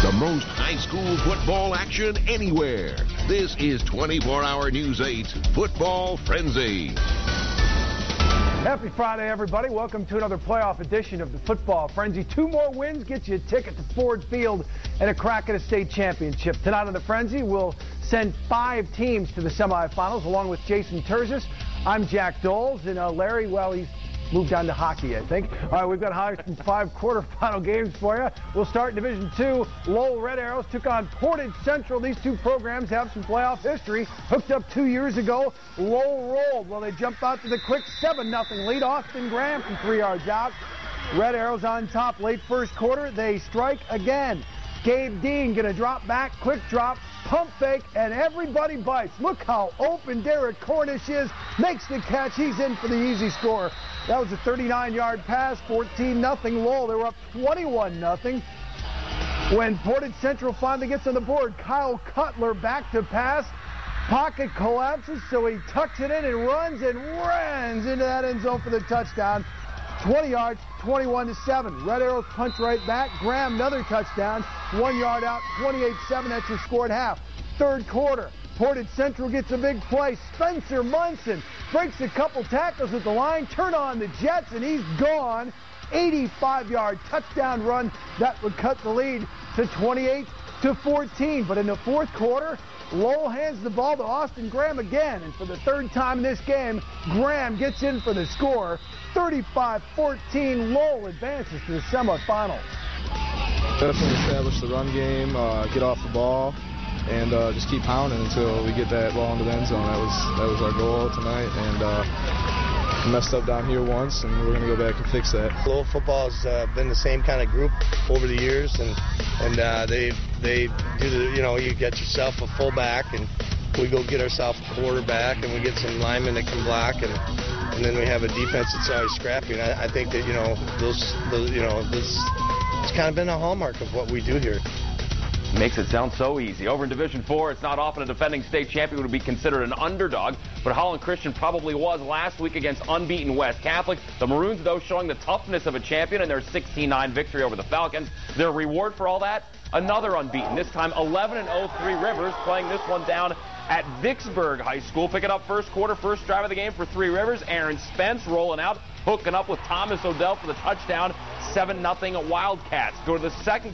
The most high school football action anywhere. This is 24-Hour News 8 Football Frenzy. Happy Friday, everybody. Welcome to another playoff edition of the Football Frenzy. 2 more wins get you a ticket to Ford Field and a crack at a state championship. Tonight on the Frenzy, we'll send 5 teams to the semifinals, along with Jason Terzis. I'm Jack Doles, and Larry, well, he's moved on to hockey, I think. All right, we've got 5 quarterfinal games for you. We'll start in Division 2. Lowell Red Arrows took on Portage Central. These 2 programs have some playoff history. Hooked up 2 years ago. Lowell rolled. Well, they jumped out to the quick 7-0 lead. Austin Graham from 3 yards out. Red Arrows on top late first quarter. They strike again. Gabe Dean going to drop back, quick drop, pump fake, and everybody bites. Look how open Derek Cornish is. Makes the catch. He's in for the easy score. That was a 39-yard pass, 14-0 Lowell. They were up 21-0. When Portage Central finally gets on the board, Kyle Cutler back to pass. Pocket collapses, so he tucks it in and runs into that end zone for the touchdown. 20 yards, 21-7. Red Arrows punch right back. Graham, another touchdown. 1 yard out, 28-7. That's your score at half. Third quarter. Portage Central gets a big play. Spencer Munson breaks a couple tackles at the line. Turn on the Jets, and he's gone. 85-yard touchdown run. That would cut the lead to 28-14. But in the fourth quarter, Lowell hands the ball to Austin Graham again. And for the third time in this game, Graham gets in for the score. 35-14, Lowell advances to the semifinals. Definitely establish the run game, get off the ball, and just keep pounding until we get that ball into the end zone. That was our goal tonight, and messed up down here once, and we're going to go back and fix that. Lowell football has been the same kind of group over the years, and they do the, you get yourself a fullback, and we go get ourselves a quarterback, and we get some linemen that can block, and then we have a defense that's always scrappy. And I think that this it's kind of been a hallmark of what we do here. Makes it sound so easy. Over in Division 4, it's not often a defending state champion would be considered an underdog, but Holland Christian probably was last week against unbeaten West Catholic. The Maroons, though, showing the toughness of a champion in their 16-9 victory over the Falcons. Their reward for all that, another unbeaten, this time 11-0 Three Rivers, playing this one down at Vicksburg High School. Picking up first quarter, first drive of the game for Three Rivers. Aaron Spence rolling out, hooking up with Thomas Odell for the touchdown. 7-0 Wildcats. Go to the second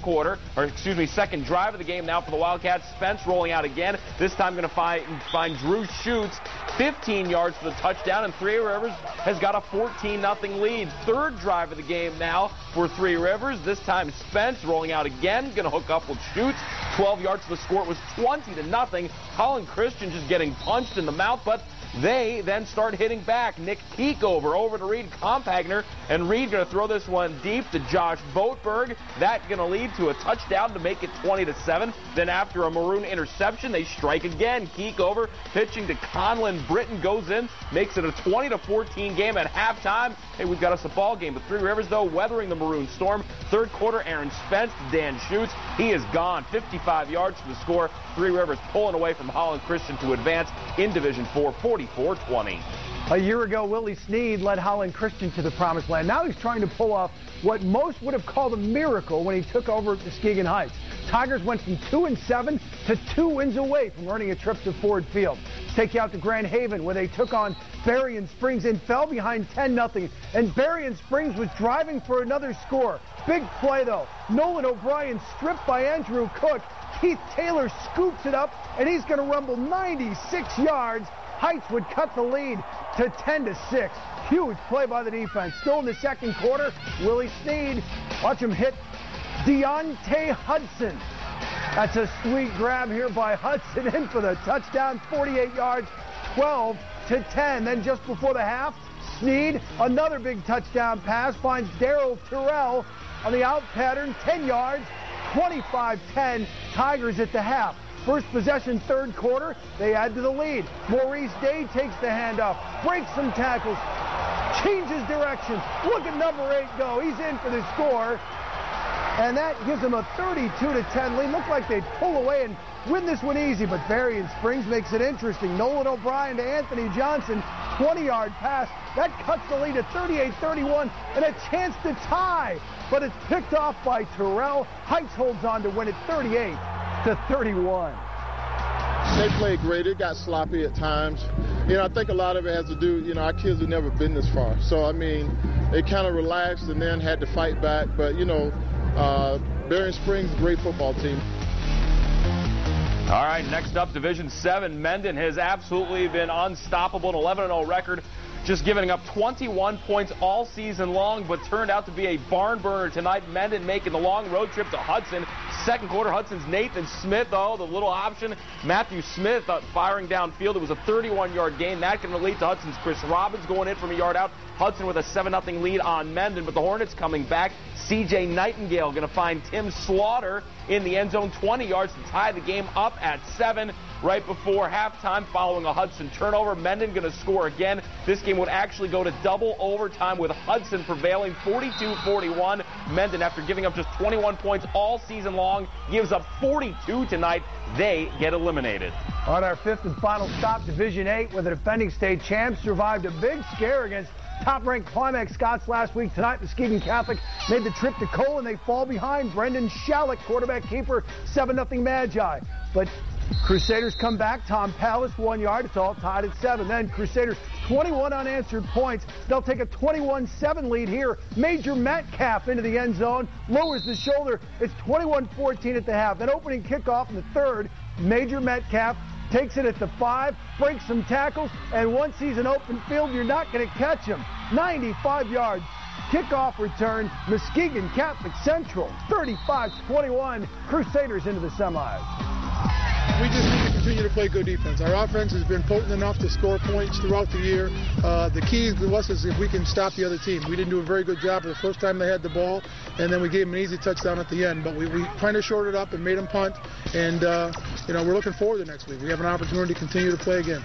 drive of the game now for the Wildcats. Spence rolling out again. This time going to find Drew Schutz, 15 yards for the touchdown, and Three Rivers has got a 14-0 lead. Third drive of the game now for Three Rivers. This time Spence rolling out again, going to hook up with Schutz. 12 yards to the score. It was 20-0. Holland Christian just getting punched in the mouth, but they then start hitting back. Nick Keekover over to Reed Compagner, and Reed going to throw this one deep to Josh Boatberg. That's going to lead to a touchdown to make it 20-7. Then after a Maroon interception, they strike again. Keekover pitching to Conlon Britton, goes in, makes it a 20-14 game at halftime. Hey, we've got us a ball game. But Three Rivers, though, weathering the Maroon storm. Third quarter, Aaron Spence to Dan Schutz. He is gone. 55 yards to the score. Three Rivers pulling away from Holland Christian to advance in Division 4, 44-20. A year ago, Willie Sneed led Holland Christian to the promised land. Now he's trying to pull off what most would have called a miracle when he took over Muskegon Heights. Tigers went from 2-7 to 2 wins away from earning a trip to Ford Field. Let's take you out to Grand Haven, where they took on Berrien Springs and fell behind 10-0. And Berrien Springs was driving for another score. Big play, though. Nolan O'Brien stripped by Andrew Cook. Keith Taylor scoops it up, and he's going to rumble 96 yards. Heights would cut the lead to 10-6. Huge play by the defense. Still in the second quarter, Willie Sneed, watch him hit Deontay Hudson. That's a sweet grab here by Hudson, in for the touchdown, 48 yards, 12-10. Then just before the half, Sneed, another big touchdown pass, finds Darryl Terrell on the out pattern, 10 yards, 25-10, Tigers at the half. First possession, third quarter, they add to the lead. Maurice Day takes the handoff, breaks some tackles, changes direction. Look at number 8 go. He's in for the score. And that gives them a 32-10 lead. Looked like they'd pull away and win this one easy, but Berrien Springs makes it interesting. Nolan O'Brien to Anthony Johnson. 20-yard pass. That cuts the lead to 38-31 and a chance to tie. But it's picked off by Terrell. Heights holds on to win it 38-31. They played great. It got sloppy at times. I think a lot of it has to do, our kids have never been this far. So, they kind of relaxed and then had to fight back. But, Berrien Springs, great football team. All right, next up, Division 7. Mendon has absolutely been unstoppable, an 11-0 record, just giving up 21 points all season long, but turned out to be a barn burner tonight. Mendon making the long road trip to Hudson. Second quarter, Hudson's Nathan Smith, the little option. Matthew Smith firing downfield. It was a 31-yard gain. That can lead to Hudson's Chris Robbins going in from a yard out. Hudson with a 7-0 lead on Mendon, but the Hornets coming back. C.J. Nightingale going to find Tim Slaughter in the end zone, 20 yards to tie the game up at 7 right before halftime following a Hudson turnover. Mendon going to score again. This game would actually go to double overtime with Hudson prevailing 42-41. Mendon, after giving up just 21 points all season long, gives up 42 tonight. They get eliminated. On our fifth and final stop, Division 8, where the defending state champs survived a big scare against top-ranked Climax Scots last week. Tonight, Muskegon Catholic made the trip to Cole, and they fall behind. Brendan Shalleck, quarterback keeper, 7-0 Magi. But Crusaders come back. Tom Pallas, 1 yard. It's all tied at 7. Then Crusaders, 21 unanswered points. They'll take a 21-7 lead here. Major Metcalf into the end zone, lowers the shoulder. It's 21-14 at the half. Then opening kickoff in the third, Major Metcalf takes it at the 5, breaks some tackles, and once he's in open field, you're not going to catch him. 95 yards. Kickoff return, Muskegon Catholic Central, 35-21, Crusaders into the semis. We just need to continue to play good defense. Our offense has been potent enough to score points throughout the year. The key to us is if we can stop the other team. We didn't do a very good job the first time they had the ball, and then we gave them an easy touchdown at the end. But we kind of shorted up and made them punt, and we're looking forward to next week. We have an opportunity to continue to play again.